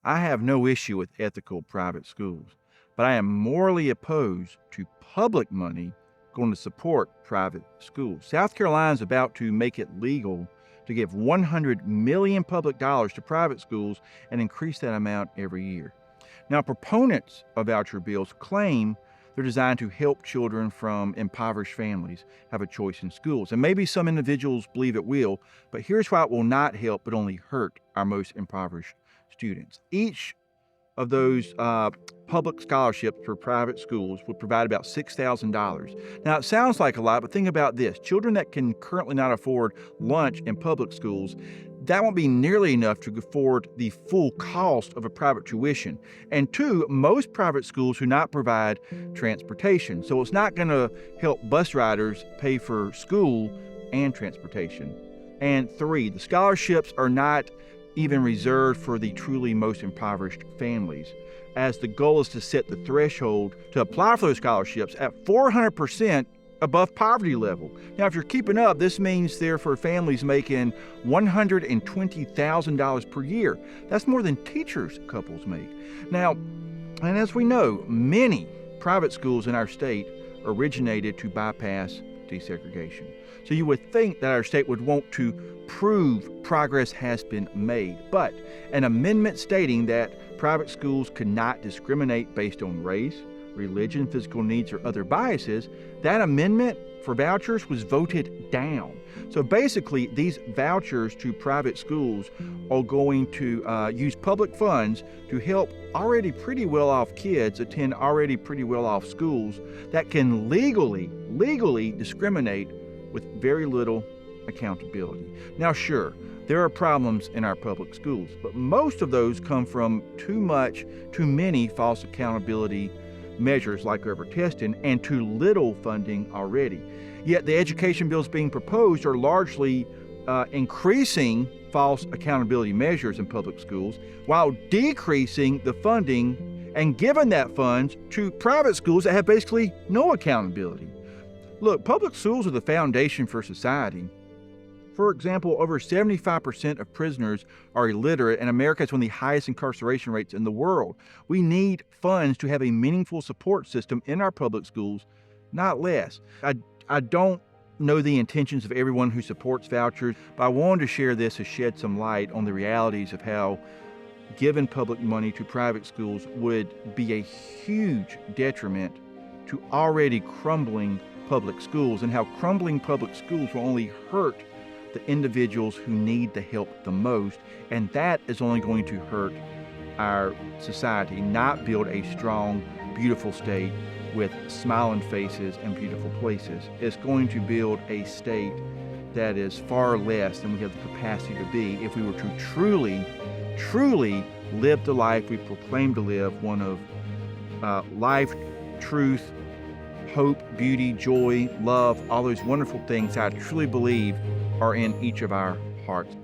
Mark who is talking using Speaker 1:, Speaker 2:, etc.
Speaker 1: I have no issue with ethical private schools, but I am morally opposed to public money going to support private schools. South Carolina is about to make it legal to give 100 million public dollars to private schools and increase that amount every year. Now, proponents of voucher bills claim they're designed to help children from impoverished families have a choice in schools. And maybe some individuals believe it will, but here's why it will not help but only hurt our most impoverished students. Each of those public scholarships for private schools would provide about $6,000. Now, it sounds like a lot, but think about this. Children that can currently not afford lunch in public schools, that won't be nearly enough to afford the full cost of a private tuition. And two, most private schools do not provide transportation. So it's not going to help bus riders pay for school and transportation. And three, the scholarships are not even reserved for the truly most impoverished families, as the goal is to set the threshold to apply for those scholarships at 400% above poverty level. Now, if you're keeping up, this means they're for families making $120,000 per year. That's more than teachers' couples make. Now, and as we know, many private schools in our state originated to bypass desegregation. So you would think that our state would want to prove progress has been made. But an amendment stating that private schools could not discriminate based on race, religion, physical needs, or other biases, that amendment for vouchers was voted down. So basically, these vouchers to private schools are going to use public funds to help already pretty well-off kids attend already pretty well-off schools that can legally discriminate with very little accountability. Now, sure, there are problems in our public schools, but most of those come from too many false accountability measures like over testing and too little funding already. Yet the education bills being proposed are largely increasing false accountability measures in public schools while decreasing the funding and giving that funds to private schools that have basically no accountability. Look, public schools are the foundation for society. For example, over 75% of prisoners are illiterate, and America has one of the highest incarceration rates in the world. We need funds to have a meaningful support system in our public schools, not less. I don't know the intentions of everyone who supports vouchers, but I wanted to share this to shed some light on the realities of how giving public money to private schools would be a huge detriment to already crumbling public schools, and how crumbling public schools will only hurt the individuals who need the help the most, and that is only going to hurt our society, not build a strong, beautiful state with smiling faces and beautiful places. It's going to build a state that is far less than we have the capacity to be if we were to truly live the life we proclaim to live, one of life, truth, hope, beauty, joy, love, all those wonderful things I truly believe are in each of our hearts.